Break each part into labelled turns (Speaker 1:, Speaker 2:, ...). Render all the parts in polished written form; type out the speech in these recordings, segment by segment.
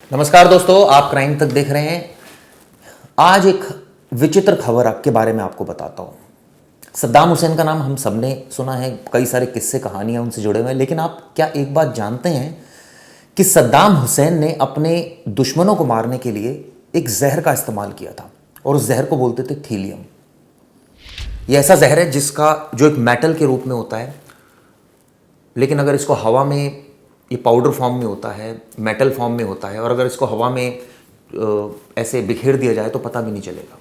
Speaker 1: नमस्कार दोस्तों, आप क्राइम तक देख रहे हैं। आज एक विचित्र खबर आपके बारे में आपको बताता हूँ। सद्दाम हुसैन का नाम हम सबने सुना है, कई सारे किस्से कहानियाँ उनसे जुड़े हुए हैं, लेकिन आप क्या एक बात जानते हैं कि सद्दाम हुसैन ने अपने दुश्मनों को मारने के लिए एक जहर का इस्तेमाल किया था और उस जहर को बोलते थे थीलियम। ये ऐसा जहर है जिसका जो एक मेटल के रूप में होता है, लेकिन अगर इसको हवा में, ये पाउडर फॉर्म में होता है, मेटल फॉर्म में होता है, और अगर इसको हवा में ऐसे बिखेर दिया जाए तो पता भी नहीं चलेगा।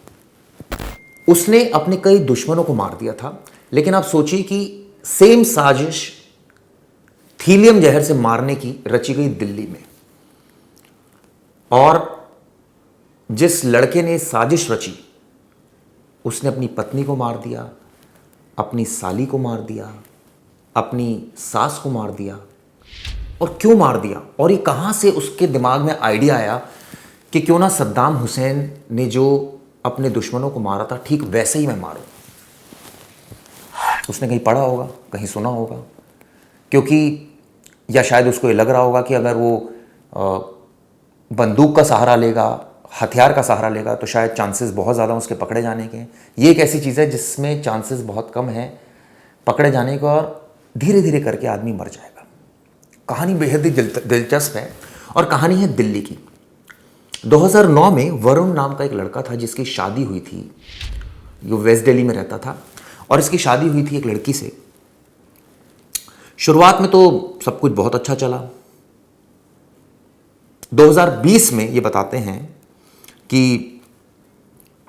Speaker 1: उसने अपने कई दुश्मनों को मार दिया था, लेकिन आप सोचिए कि सेम साजिश थीलियम जहर से मारने की रची गई दिल्ली में, और जिस लड़के ने साजिश रची उसने अपनी पत्नी को मार दिया, अपनी साली को मार दिया, अपनी सास को मार दिया। और क्यों मार दिया, और ये कहाँ से उसके दिमाग में आइडिया आया कि क्यों ना सद्दाम हुसैन ने जो अपने दुश्मनों को मारा था ठीक वैसे ही मैं मारूं। उसने कहीं पढ़ा होगा, कहीं सुना होगा, क्योंकि या शायद उसको ये लग रहा होगा कि अगर वो बंदूक का सहारा लेगा, हथियार का सहारा लेगा, तो शायद चांसेस बहुत ज़्यादा उसके पकड़े जाने के हैं। ये एक ऐसी चीज़ है जिसमें चांसेस बहुत कम है पकड़े जाने के, और धीरे धीरे करके आदमी मर जाएगा। कहानी बेहद ही दिलचस्प है, और कहानी है दिल्ली की। 2009 में वरुण नाम का एक लड़का था जिसकी शादी हुई थी, जो वेस्ट दिल्ली में रहता था, और इसकी शादी हुई थी एक लड़की से। शुरुआत में तो सब कुछ बहुत अच्छा चला। 2020 में ये बताते हैं कि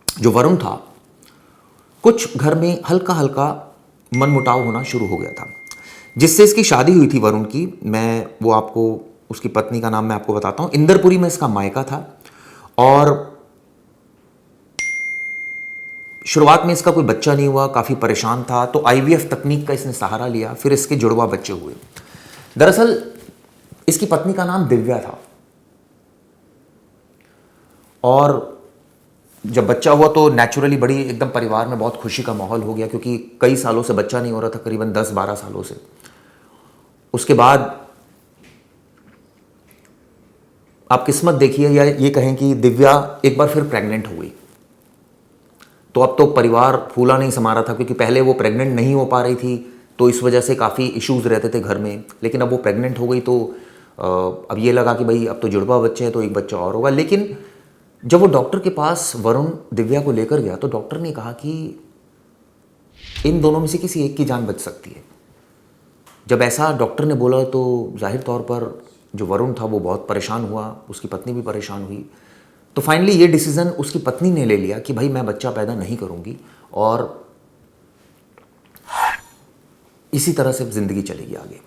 Speaker 1: जो वरुण था, कुछ घर में हल्का हल्का मनमुटाव होना शुरू हो गया था, जिससे इसकी शादी हुई थी वरुण की। मैं वो आपको, उसकी पत्नी का नाम मैं आपको बताता हूँ। इंदरपुरी में इसका मायका था, और शुरुआत में इसका कोई बच्चा नहीं हुआ, काफ़ी परेशान था, तो आईवीएफ तकनीक का इसने सहारा लिया, फिर इसके जुड़वा बच्चे हुए। दरअसल इसकी पत्नी का नाम दिव्या था, और जब बच्चा हुआ तो नेचुरली बड़ी एकदम परिवार में बहुत खुशी का माहौल हो गया, क्योंकि कई सालों से बच्चा नहीं हो रहा था, करीबन 10-12 सालों से। उसके बाद आप किस्मत देखिए, या ये कहें कि दिव्या एक बार फिर प्रेग्नेंट हो गई। तो अब तो परिवार फूला नहीं समा रहा था, क्योंकि पहले वो प्रेग्नेंट नहीं हो पा रही थी, तो इस वजह से काफ़ी इश्यूज रहते थे घर में। लेकिन अब वो प्रेग्नेंट हो गई, तो अब ये लगा कि भाई अब तो जुड़वा बच्चे हैं, तो एक बच्चा और होगा। लेकिन जब वो डॉक्टर के पास वरुण दिव्या को लेकर गया, तो डॉक्टर ने कहा कि इन दोनों में से किसी एक की जान बच सकती है। जब ऐसा डॉक्टर ने बोला, तो जाहिर तौर पर जो वरुण था वो बहुत परेशान हुआ, उसकी पत्नी भी परेशान हुई। तो फाइनली ये डिसीज़न उसकी पत्नी ने ले लिया कि भाई मैं बच्चा पैदा नहीं करूँगी, और इसी तरह से ज़िंदगी चलेगी आगे।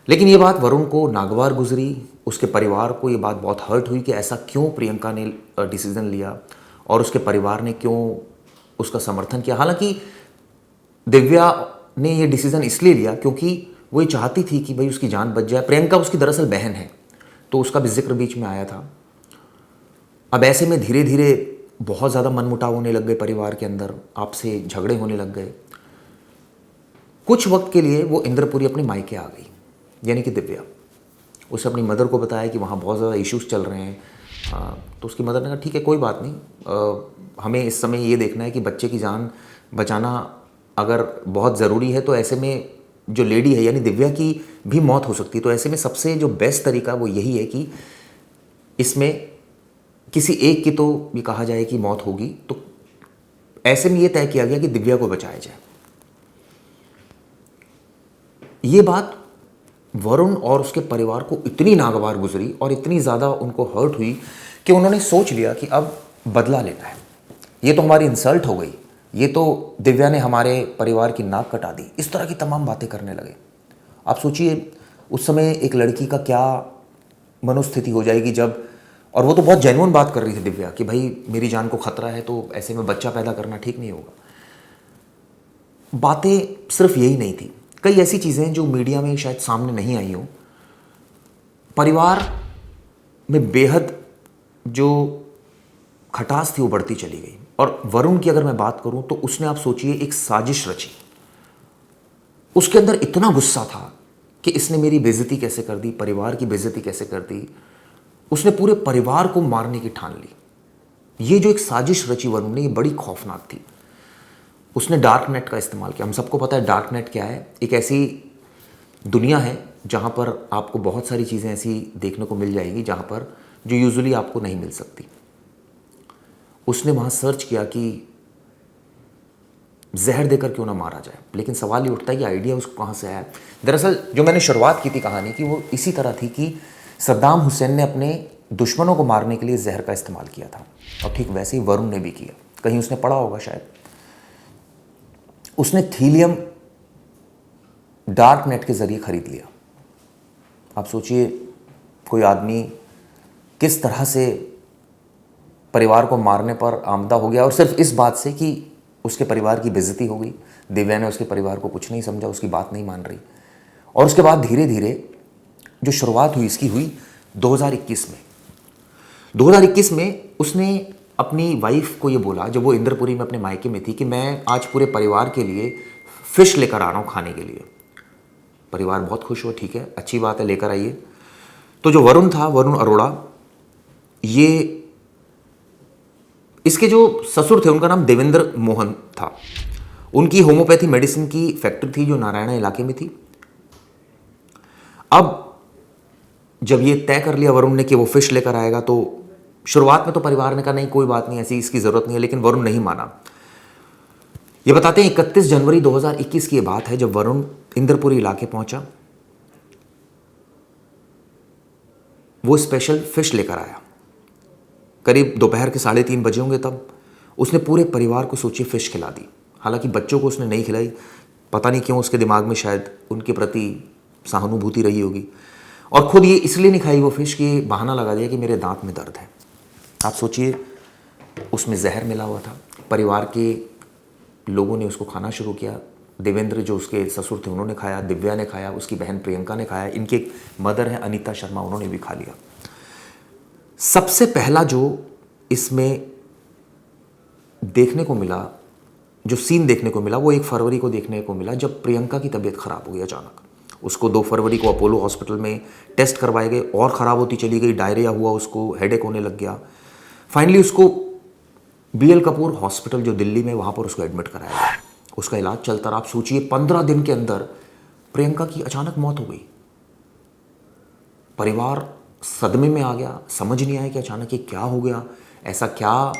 Speaker 1: लेकिन ये बात वरुण को नागवार गुजरी, उसके परिवार को ये बात बहुत हर्ट हुई कि ऐसा क्यों प्रियंका ने डिसीज़न लिया, और उसके परिवार ने क्यों उसका समर्थन किया। हालांकि दिव्या ने ये डिसीज़न इसलिए लिया क्योंकि वो ये चाहती थी कि भाई उसकी जान बच जाए। प्रियंका उसकी दरअसल बहन है, तो उसका भी जिक्र बीच में आया था। अब ऐसे में धीरे धीरे बहुत ज़्यादा मनमुटाव होने लग गए परिवार के अंदर, आपसे झगड़े होने लग गए। कुछ वक्त के लिए वो इंद्रपुरी अपने मायके आ गई, यानी कि दिव्या। उसे अपनी मदर को बताया कि वहाँ बहुत ज़्यादा इश्यूज़ चल रहे हैं। तो उसकी मदर ने कहा ठीक है, कोई बात नहीं, हमें इस समय ये देखना है कि बच्चे की जान बचाना अगर बहुत ज़रूरी है, तो ऐसे में जो लेडी है यानी दिव्या की भी मौत हो सकती है। तो ऐसे में सबसे जो बेस्ट तरीका वो यही है कि इसमें किसी एक की तो ये कहा जाए कि मौत होगी। तो ऐसे में ये तय किया गया कि दिव्या को बचाया जाए। ये बात वरुण और उसके परिवार को इतनी नागवार गुजरी और इतनी ज़्यादा उनको हर्ट हुई कि उन्होंने सोच लिया कि अब बदला लेना है। ये तो हमारी इंसल्ट हो गई, ये तो दिव्या ने हमारे परिवार की नाक कटा दी, इस तरह की तमाम बातें करने लगे। आप सोचिए उस समय एक लड़की का क्या मनोस्थिति हो जाएगी जब, और वो तो बहुत जेन्युइन बात कर रही थी दिव्या कि भाई मेरी जान को खतरा है, तो ऐसे में बच्चा पैदा करना ठीक नहीं होगा। बातें सिर्फ यही नहीं थी, कई ऐसी चीज़ें जो मीडिया में शायद सामने नहीं आई हो। परिवार में बेहद जो खटास थी वो बढ़ती चली गई। और वरुण की अगर मैं बात करूं तो उसने, आप सोचिए, एक साजिश रची। उसके अंदर इतना गुस्सा था कि इसने मेरी बेइज्जती कैसे कर दी, परिवार की बेइज्जती कैसे कर दी, उसने पूरे परिवार को मारने की ठान ली। ये जो एक साजिश रची वरुण ने, ये बड़ी खौफनाक थी। उसने डार्क नेट का इस्तेमाल किया। हम सबको पता है डार्क नेट क्या है। एक ऐसी दुनिया है जहाँ पर आपको बहुत सारी चीज़ें ऐसी देखने को मिल जाएगी जहाँ पर जो यूजुअली आपको नहीं मिल सकती। उसने वहाँ सर्च किया कि जहर देकर क्यों ना मारा जाए, लेकिन सवाल ये उठता है कि आइडिया उसको कहाँ से आया। दरअसल जो मैंने शुरुआत की थी कहानी की, वो इसी तरह थी कि सद्दाम हुसैन ने अपने दुश्मनों को मारने के लिए जहर का इस्तेमाल किया था, और ठीक वैसे ही वरुण ने भी किया। कहीं उसने पढ़ा होगा शायद। उसने थीलियम डार्क नेट के जरिए खरीद लिया। आप सोचिए कोई आदमी किस तरह से परिवार को मारने पर आमदा हो गया, और सिर्फ इस बात से कि उसके परिवार की बेइज्जती हो गई। दिव्या ने उसके परिवार को कुछ नहीं समझा, उसकी बात नहीं मान रही। और उसके बाद धीरे धीरे जो शुरुआत हुई इसकी हुई 2021 में। 2021 में उसने अपनी वाइफ को ये बोला, जब वो इंद्रपुरी में अपने मायके में थी, कि मैं आज पूरे परिवार के लिए फिश लेकर आ रहा हूँ खाने के लिए। परिवार बहुत खुश हुआ, ठीक है, अच्छी बात है, लेकर आइए। तो जो वरुण था, वरुण अरोड़ा, ये इसके जो ससुर थे उनका नाम देवेंद्र मोहन था। उनकी होम्योपैथी मेडिसिन की फैक्ट्री थी जो नारायणा इलाके में थी। अब जब ये तय कर लिया वरुण ने कि वो फिश लेकर आएगा, तो शुरुआत में तो परिवार ने कहा नहीं कोई बात नहीं, ऐसी इसकी जरूरत नहीं है, लेकिन वरुण नहीं माना। ये बताते हैं 31 जनवरी 2021 की ये बात है, जब वरुण इंद्रपुरी इलाके पहुंचा। वो स्पेशल फिश लेकर आया। करीब दोपहर के 3:30 बजे होंगे तब। उसने पूरे परिवार को सोचिए फिश खिला दी। हालांकि बच्चों को उसने नहीं खिलाई, पता नहीं क्यों उसके दिमाग में शायद उनके प्रति सहानुभूति रही होगी। और खुद ये इसलिए नहीं खाई वो फिश कि बहाना लगा दिया कि मेरे दांत में दर्द है। आप सोचिए उसमें जहर मिला हुआ था। परिवार के लोगों ने उसको खाना शुरू किया। देवेंद्र जो उसके ससुर थे उन्होंने खाया, दिव्या ने खाया, उसकी बहन प्रियंका ने खाया, इनके मदर हैं अनीता शर्मा, उन्होंने भी खा लिया। सबसे पहला जो इसमें देखने को मिला, जो सीन देखने को मिला, वो 1 फरवरी को देखने को मिला, जब प्रियंका की तबीयत खराब हो गई अचानक। उसको 2 फरवरी को अपोलो हॉस्पिटल में टेस्ट करवाए गए, और ख़राब होती चली गई, डायरिया हुआ, उसको हेडेक होने लग गया। फाइनली उसको BL कपूर हॉस्पिटल जो दिल्ली में, वहाँ पर उसको एडमिट कराया गया। उसका इलाज चलता रहा। आप सोचिए 15 दिन के अंदर प्रियंका की अचानक मौत हो गई। परिवार सदमे में आ गया, समझ नहीं आया कि अचानक ये क्या हो गया, ऐसा क्या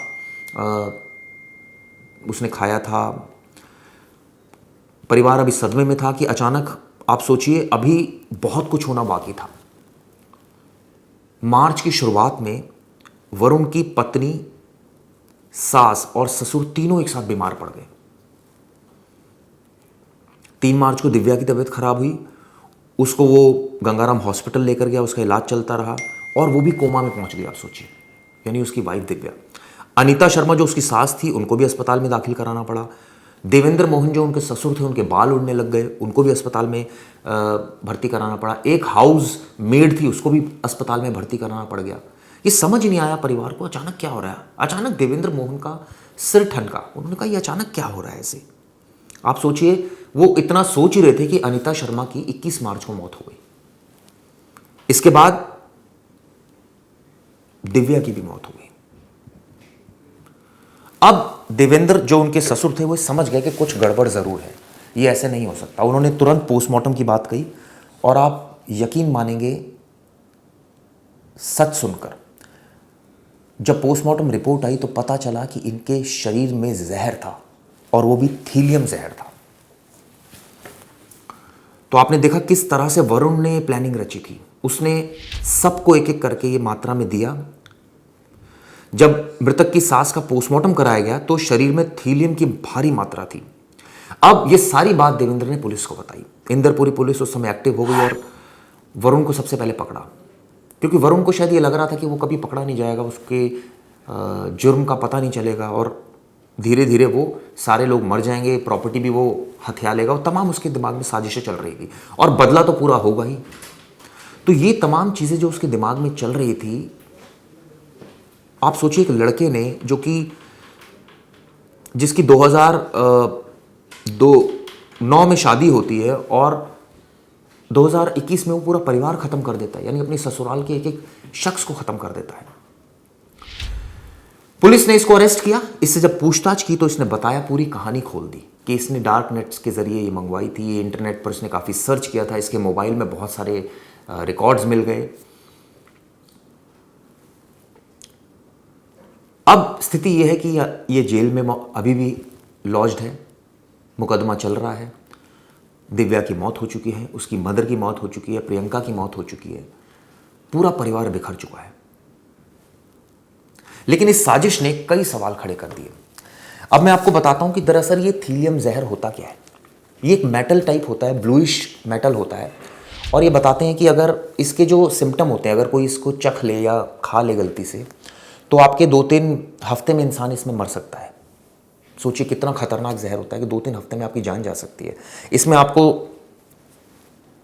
Speaker 1: उसने खाया था। परिवार अभी सदमे में था कि अचानक, आप सोचिए अभी बहुत कुछ होना बाकी था। मार्च की शुरुआत में वरुण की पत्नी, सास और ससुर तीनों एक साथ बीमार पड़ गए। 3 मार्च को दिव्या की तबीयत खराब हुई। उसको वो गंगाराम हॉस्पिटल लेकर गया, उसका इलाज चलता रहा, और वो भी कोमा में पहुंच गई। आप सोचिए, यानी उसकी वाइफ दिव्या। अनीता शर्मा जो उसकी सास थी, उनको भी अस्पताल में दाखिल कराना पड़ा। देवेंद्र मोहन जो उनके ससुर थे, उनके बाल उड़ने लग गए, उनको भी अस्पताल में भर्ती कराना पड़ा। एक हाउस मेड थी, उसको भी अस्पताल में भर्ती कराना पड़ गया। ये समझ नहीं आया परिवार को अचानक क्या हो रहा है। अचानक देवेंद्र मोहन का सिर ठनका। उन्होंने कहा ये अचानक क्या हो रहा है ऐसे। आप सोचिए वो इतना सोच ही रहे थे कि अनीता शर्मा की 21 मार्च को मौत हो गई। इसके बाद दिव्या की भी मौत हो गई। अब देवेंद्र जो उनके ससुर थे वो समझ गए कि कुछ गड़बड़ जरूर है, ये ऐसे नहीं हो सकता। उन्होंने तुरंत पोस्टमार्टम की बात कही, और आप यकीन मानेंगे सच सुनकर, जब पोस्टमार्टम रिपोर्ट आई तो पता चला कि इनके शरीर में जहर था, और वो भी थीलियम जहर था। तो आपने देखा किस तरह से वरुण ने प्लानिंग रची थी। उसने सबको एक एक करके ये मात्रा में दिया। जब मृतक की सास का पोस्टमार्टम कराया गया तो शरीर में थीलियम की भारी मात्रा थी। अब ये सारी बात देवेंद्र ने पुलिस को बताई। इंदरपुरी पुलिस उस समय एक्टिव हो गई और वरुण को सबसे पहले पकड़ा, क्योंकि वरुण को शायद ये लग रहा था कि वो कभी पकड़ा नहीं जाएगा, उसके जुर्म का पता नहीं चलेगा, और धीरे धीरे वो सारे लोग मर जाएंगे, प्रॉपर्टी भी वो हथिया लेगा, और तमाम उसके दिमाग में साजिशें चल रही थी, और बदला तो पूरा होगा ही। तो ये तमाम चीज़ें जो उसके दिमाग में चल रही थी, आप सोचिए एक लड़के ने जो कि जिसकी 2009 में शादी होती है और 2021 में वो पूरा परिवार खत्म कर देता है, यानी अपनी ससुराल के एक एक शख्स को खत्म कर देता है। पुलिस ने इसको अरेस्ट किया। इससे जब पूछताछ की तो इसने बताया, पूरी कहानी खोल दी कि इसने डार्क नेट्स के जरिए ये मंगवाई थी। ये इंटरनेट पर इसने काफ़ी सर्च किया था, इसके मोबाइल में बहुत सारे रिकॉर्ड्स मिल गए। अब स्थिति यह है कि ये जेल में अभी भी लॉज्ड है, मुकदमा चल रहा है। दिव्या की मौत हो चुकी है, उसकी मदर की मौत हो चुकी है, प्रियंका की मौत हो चुकी है, पूरा परिवार बिखर चुका है। लेकिन इस साजिश ने कई सवाल खड़े कर दिए। अब मैं आपको बताता हूं कि दरअसल ये थीलियम जहर होता क्या है। ये एक मेटल टाइप होता है, ब्लूइश मेटल होता है, और ये बताते हैं कि अगर इसके जो सिम्टम होते हैं, अगर कोई इसको चख ले या खा ले गलती से, तो आपके 2-3 हफ्ते में इंसान इसमें मर सकता है। सोचिए कितना खतरनाक जहर होता है कि 2-3 हफ्ते में आपकी जान जा सकती है। इसमें आपको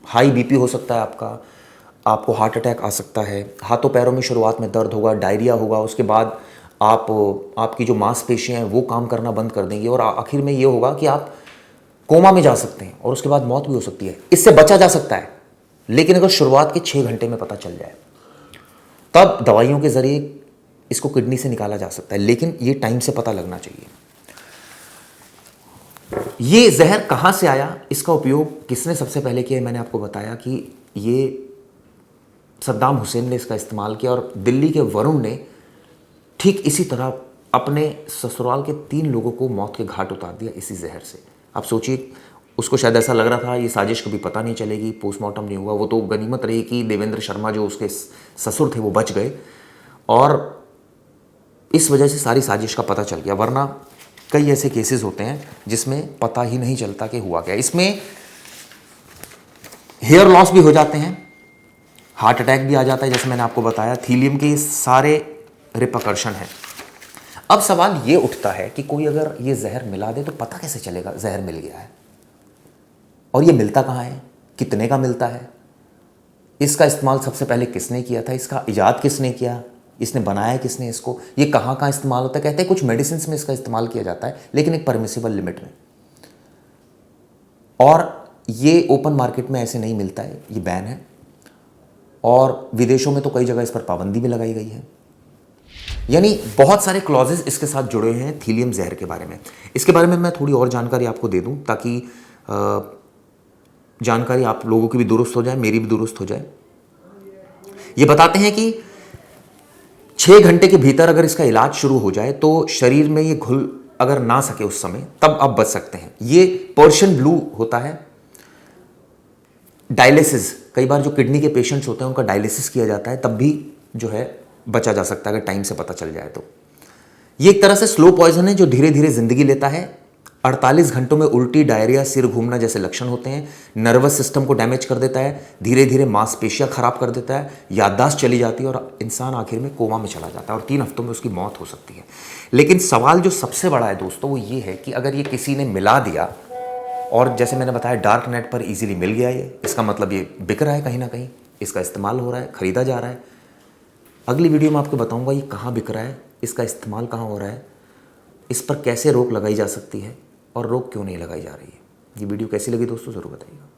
Speaker 1: हाई बीपी हो सकता है, आपको हार्ट अटैक आ सकता है, हाथों पैरों में शुरुआत में दर्द होगा, डायरिया होगा, उसके बाद आपकी जो मांसपेशियां हैं वो काम करना बंद कर देंगी, और आखिर में ये होगा कि आप कोमा में जा सकते हैं, और उसके बाद मौत भी हो सकती है। इससे बचा जा सकता है, लेकिन अगर शुरुआत के 6 घंटे में पता चल जाए, तब दवाइयों के जरिए इसको किडनी से निकाला जा सकता है, लेकिन ये टाइम से पता लगना चाहिए। ये जहर कहां से आया, इसका उपयोग किसने सबसे पहले किया, मैंने आपको बताया कि ये सद्दाम हुसैन ने इसका इस्तेमाल किया, और दिल्ली के वरुण ने ठीक इसी तरह अपने ससुराल के 3 लोगों को मौत के घाट उतार दिया इसी जहर से। आप सोचिए, उसको शायद ऐसा लग रहा था ये साजिश कभी पता नहीं चलेगी, पोस्टमार्टम नहीं हुआ। वो तो गनीमत रही कि देवेंद्र शर्मा जो उसके ससुर थे वो बच गए, और इस वजह से सारी साजिश का पता चल गया। वरना कई ऐसे केसेस होते हैं जिसमें पता ही नहीं चलता कि हुआ क्या। इसमें हेयर लॉस भी हो जाते हैं, हार्ट अटैक भी आ जाता है, जैसे मैंने आपको बताया। थीलियम के सारे रिपरकशन हैं। अब सवाल ये उठता है कि कोई अगर ये जहर मिला दे तो पता कैसे चलेगा जहर मिल गया है, और ये मिलता कहाँ है, कितने का मिलता है, इसका इस्तेमाल सबसे पहले किसने किया था, इसका इजाद किसने किया, इसने बनाया किसने इसको, ये कहाँ कहाँ इस्तेमाल होता है। कहते हैं कुछ मेडिसिन में इसका इस्तेमाल किया जाता है, लेकिन एक परमिसिबल लिमिट में, और ये ओपन मार्केट में ऐसे नहीं मिलता है, ये बैन है। और विदेशों में तो कई जगह इस पर पाबंदी भी लगाई गई है। यानी बहुत सारे क्लॉजेस इसके साथ जुड़े हैं थीलियम जहर के बारे में। इसके बारे में मैं थोड़ी और जानकारी आपको दे दूं, ताकि जानकारी आप लोगों की भी दुरुस्त हो जाए, मेरी भी दुरुस्त हो जाए। ये बताते हैं कि 6 घंटे के भीतर अगर इसका इलाज शुरू हो जाए तो शरीर में ये घुल अगर ना सके उस समय, तब आप बच सकते हैं। ये पर्शियन ब्लू होता है। डायलिसिस, कई बार जो किडनी के पेशेंट्स होते हैं उनका डायलिसिस किया जाता है, तब भी जो है बचा जा सकता है अगर टाइम से पता चल जाए तो। ये एक तरह से स्लो पॉइजन है जो धीरे धीरे जिंदगी लेता है। 48 घंटों में उल्टी, डायरिया, सिर घूमना जैसे लक्षण होते हैं। नर्वस सिस्टम को डैमेज कर देता है, धीरे धीरे मांसपेशियां खराब कर देता है, याददाश्त चली जाती है, और इंसान आखिर में कोमा में चला जाता है, और 3 हफ्तों में उसकी मौत हो सकती है। लेकिन सवाल जो सबसे बड़ा है दोस्तों, वो ये है कि अगर ये किसी ने मिला दिया, और जैसे मैंने बताया डार्क नेट पर इजीली मिल गया ये, इसका मतलब ये बिक रहा है, कहीं ना कहीं इसका इस्तेमाल हो रहा है, खरीदा जा रहा है। अगली वीडियो में आपको बताऊंगा ये कहाँ बिक रहा है, इसका इस्तेमाल कहाँ हो रहा है, इस पर कैसे रोक लगाई जा सकती है, और रोक क्यों नहीं लगाई जा रही है। ये वीडियो कैसी लगी दोस्तों ज़रूर बताइएगा।